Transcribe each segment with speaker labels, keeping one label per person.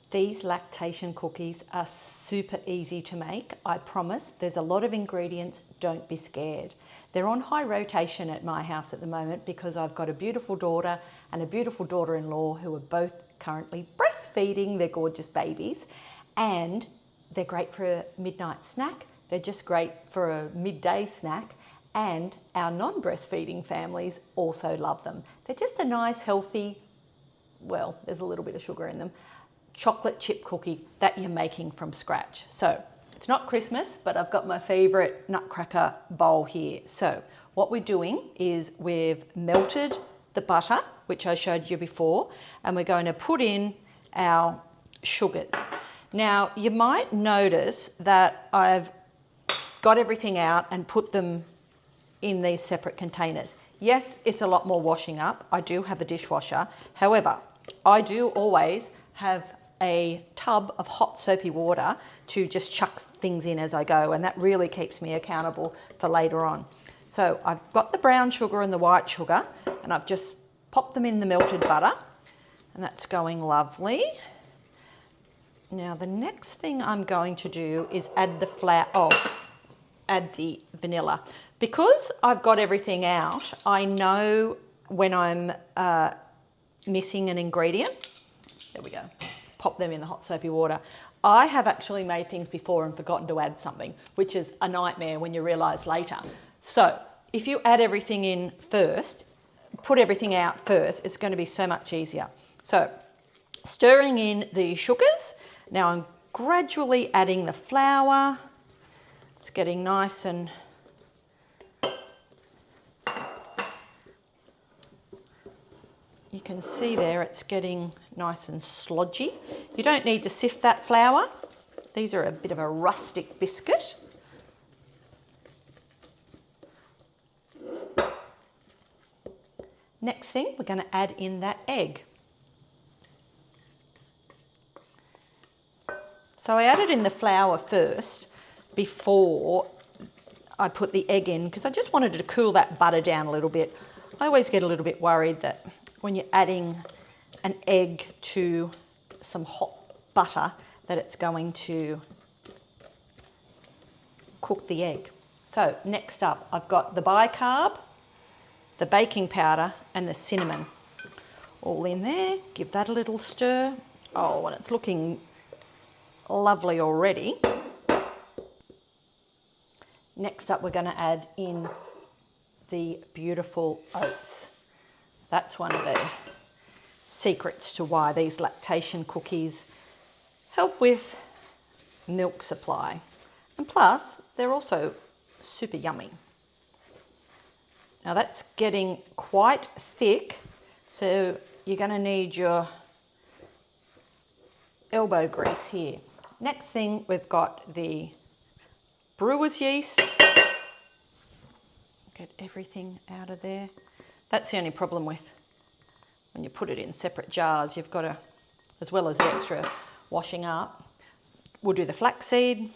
Speaker 1: These lactation cookies are super easy to make, I promise. There's a lot of ingredients, don't be scared. They're on high rotation at my house at the moment because I've got a beautiful daughter and a beautiful daughter-in-law who are both currently breastfeeding their gorgeous babies, and they're great for a midnight snack. They're just great for a midday snack, and our non-breastfeeding families also love them. They're just a nice, healthy, well, there's a little bit of sugar in them, chocolate chip cookie that you're making from scratch. So it's not Christmas, but I've got my favorite nutcracker bowl here. So what we're doing is we've melted the butter, which I showed you before, and we're going to put in our sugars. Now, you might notice that I've got everything out and put them in these separate containers. Yes, it's a lot more washing up. I do have a dishwasher. However, I do always have a tub of hot soapy water to just chuck things in as I go, and that really keeps me accountable for later on. So I've got the brown sugar and the white sugar, and I've just popped them in the melted butter, and that's going lovely. Now the next thing I'm going to do is add add the vanilla. Because I've got everything out, I know when I'm missing an ingredient. There we go. Pop them in the hot soapy water. I have actually made things before and forgotten to add something, which is a nightmare when you realise later. So if you add everything in first, put everything out first, it's going to be so much easier. So stirring in the sugars. Now I'm gradually adding the flour. It's getting nice and you can see there it's getting nice and slodgy. You don't need to sift that flour. These are a bit of a rustic biscuit. Next thing, we're going to add in that egg. So I added in the flour first before I put the egg in because I just wanted to cool that butter down a little bit. I always get a little bit worried that when you're adding an egg to some hot butter that it's going to cook the egg. So next up, I've got the bicarb, the baking powder and the cinnamon all in there. Give that a little stir. Oh, and it's looking lovely already. Next up, we're going to add in the beautiful oats. That's one of the secrets to why these lactation cookies help with milk supply. And plus, they're also super yummy. Now that's getting quite thick, so you're going to need your elbow grease here. Next thing, we've got the brewer's yeast. Get everything out of there. That's the only problem with when you put it in separate jars. You've got to, as well as the extra washing up, we'll do the flaxseed.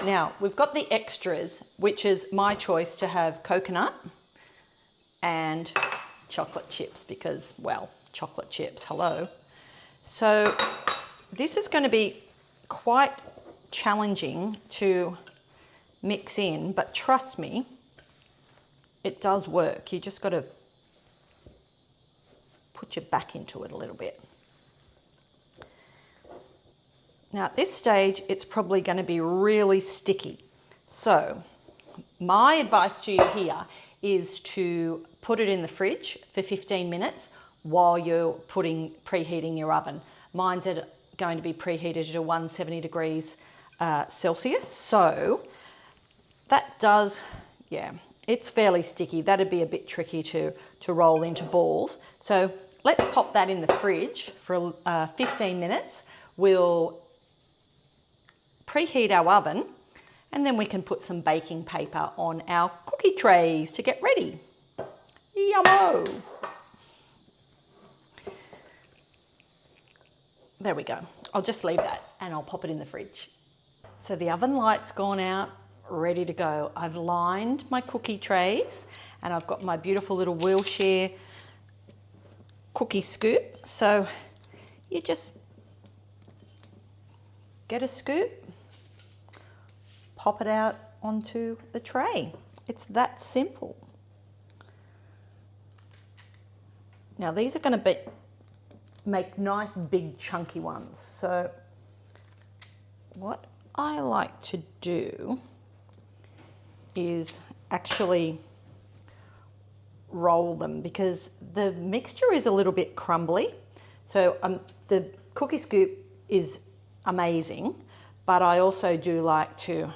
Speaker 1: Now, we've got the extras, which is my choice to have coconut and chocolate chips because, well, chocolate chips, hello. So this is going to be quite challenging to mix in, but trust me, it does work. You just got to put your back into it a little bit. Now at this stage, it's probably going to be really sticky. So my advice to you here is to put it in the fridge for 15 minutes while you're preheating your oven. Mine's going to be preheated to 170 degrees Celsius. So that does, yeah, it's fairly sticky. That'd be a bit tricky to roll into balls. So let's pop that in the fridge for 15 minutes. We'll preheat our oven and then we can put some baking paper on our cookie trays to get ready. Yummo! There we go. I'll just leave that and I'll pop it in the fridge. So the oven light's gone out, ready to go. I've lined my cookie trays and I've got my beautiful little wheelchair cookie scoop. So you just get a scoop, pop it out onto the tray. It's that simple. Now these are going to make nice big chunky ones. So what I like to do is actually roll them because the mixture is a little bit crumbly. So the cookie scoop is amazing, but I also do like to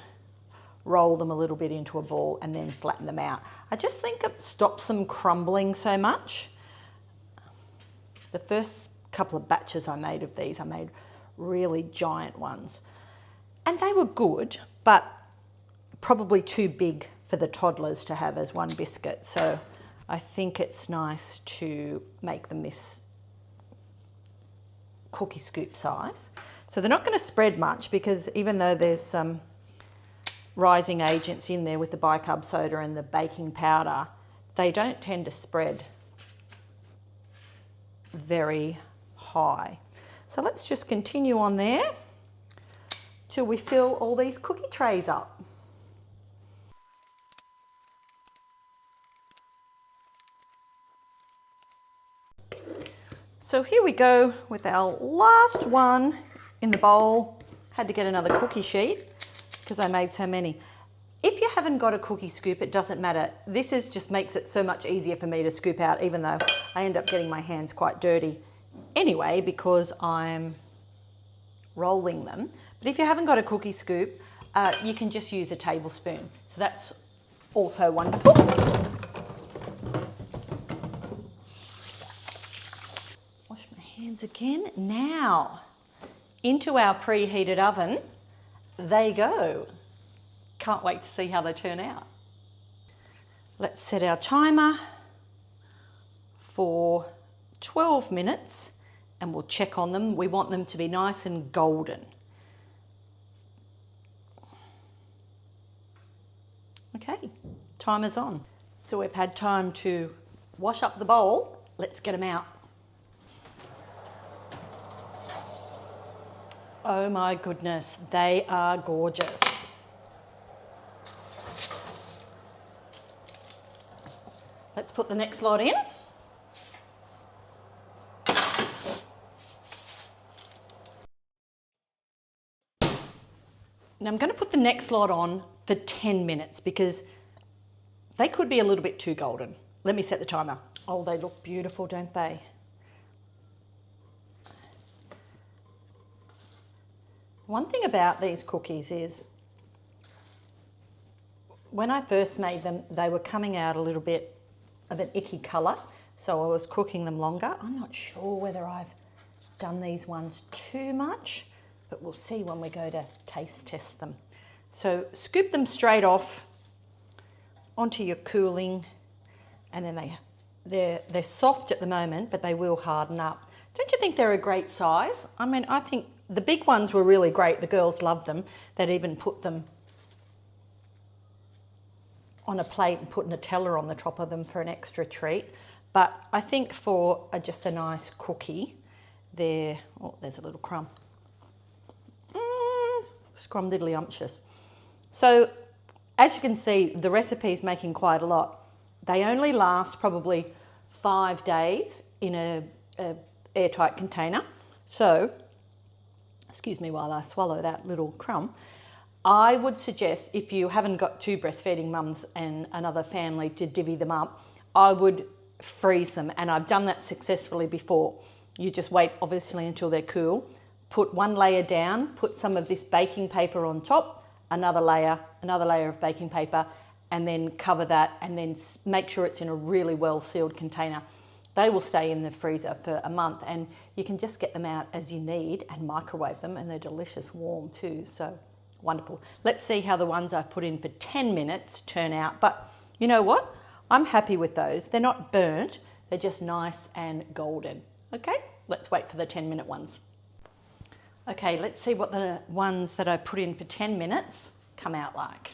Speaker 1: roll them a little bit into a ball and then flatten them out. I just think it stops them crumbling so much. The first couple of batches I made of these, I made really giant ones. And they were good, but probably too big for the toddlers to have as one biscuit. So I think it's nice to make them this cookie scoop size. So they're not going to spread much because even though there's some rising agents in there with the bicarb soda and the baking powder, they don't tend to spread very high. So let's just continue on there till we fill all these cookie trays up. So here we go with our last one in the bowl. Had to get another cookie sheet because I made so many. If you haven't got a cookie scoop, it doesn't matter. This just makes it so much easier for me to scoop out, even though I end up getting my hands quite dirty anyway because I'm rolling them. But if you haven't got a cookie scoop, you can just use a tablespoon. So that's also wonderful. Wash my hands again. Now, into our preheated oven they go. Can't wait to see how they turn out. Let's set our timer for 12 minutes and we'll check on them. We want them to be nice and golden. Okay, timer's on. So we've had time to wash up the bowl. Let's get them out. Oh my goodness, they are gorgeous. Let's put the next lot in. Now I'm going to put the next lot on for 10 minutes because they could be a little bit too golden. Let me set the timer. Oh, they look beautiful, don't they? One thing about these cookies is when I first made them, they were coming out a little bit of an icky colour, so I was cooking them longer. I'm not sure whether I've done these ones too much, but we'll see when we go to taste test them. So scoop them straight off onto your cooling, and then they're soft at the moment, but they will harden up. Don't you think they're a great size? I mean, I think the big ones were really great. The girls loved them. They'd even put them on a plate and put Nutella on the top of them for an extra treat. But I think for just a nice cookie, oh, there's a little crumb. Scrumdiddlyumptious. So as you can see, the recipe's making quite a lot. They only last probably 5 days in a airtight container. So, excuse me while I swallow that little crumb. I would suggest if you haven't got 2 breastfeeding mums and another family to divvy them up, I would freeze them, and I've done that successfully before. You just wait obviously until they're cool, put 1 layer down, put some of this baking paper on top, another layer of baking paper, and then cover that, and then make sure it's in a really well sealed container. They will stay in the freezer for a month, and you can just get them out as you need and microwave them, and they're delicious warm too, so wonderful. Let's see how the ones I've put in for 10 minutes turn out. But you know what? I'm happy with those. They're not burnt, they're just nice and golden. Okay, let's wait for the 10-minute ones. Okay, let's see what the ones that I put in for 10 minutes come out like.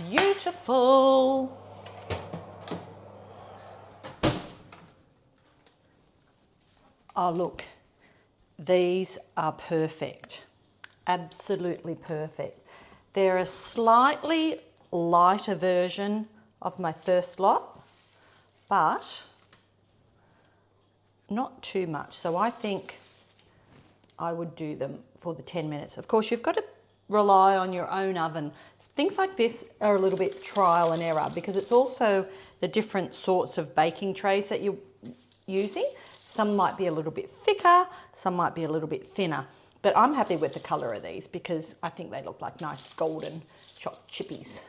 Speaker 1: Beautiful. Oh, look, these are perfect. Absolutely perfect. They're a slightly lighter version of my first lot, but not too much. So I think I would do them for the 10 minutes. Of course, you've got to rely on your own oven. Things like this are a little bit trial and error because it's also the different sorts of baking trays that you're using. Some might be a little bit thicker, some might be a little bit thinner. But I'm happy with the colour of these because I think they look like nice golden chopped chippies.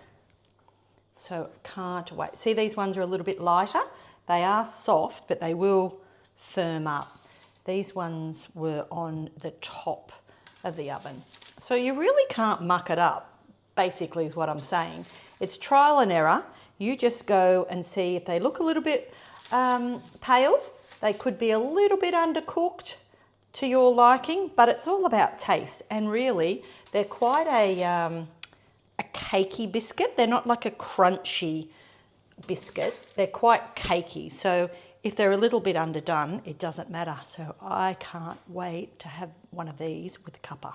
Speaker 1: So can't wait. See, these ones are a little bit lighter. They are soft, but they will firm up. These ones were on the top of the oven. So you really can't muck it up, basically is what I'm saying. It's trial and error. You just go and see if they look a little bit pale. They could be a little bit undercooked to your liking, but it's all about taste. And really, they're quite a cakey biscuit. They're not like a crunchy biscuit. They're quite cakey. So if they're a little bit underdone, it doesn't matter. So I can't wait to have one of these with a cuppa.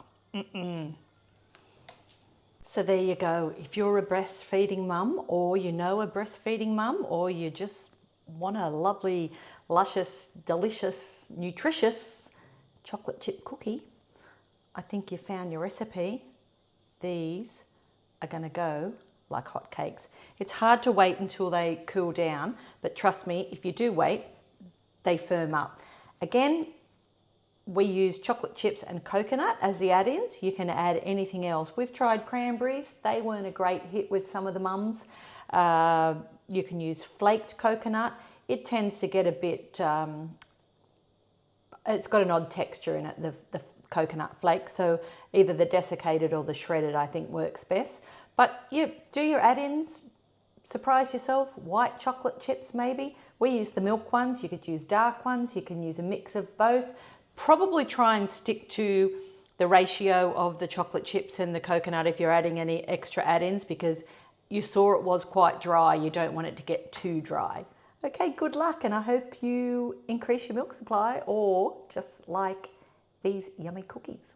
Speaker 1: So there you go. If you're a breastfeeding mum, or you know a breastfeeding mum, or you just want a lovely, luscious, delicious, nutritious chocolate chip cookie, I think you found your recipe. These are going to go like hotcakes. It's hard to wait until they cool down, but trust me, if you do wait, they firm up. Again, we use chocolate chips and coconut as the add-ins. You can add anything else. We've tried cranberries. They weren't a great hit with some of the mums. You can use flaked coconut. It tends to get a bit, it's got an odd texture in it, the coconut flakes. So either the desiccated or the shredded, I think, works best. But you do your add-ins, surprise yourself. White chocolate chips maybe. We use the milk ones. You could use dark ones. You can use a mix of both. Probably try and stick to the ratio of the chocolate chips and the coconut if you're adding any extra add-ins, because you saw it was quite dry. You don't want it to get too dry. Okay, good luck, and I hope you increase your milk supply or just like these yummy cookies.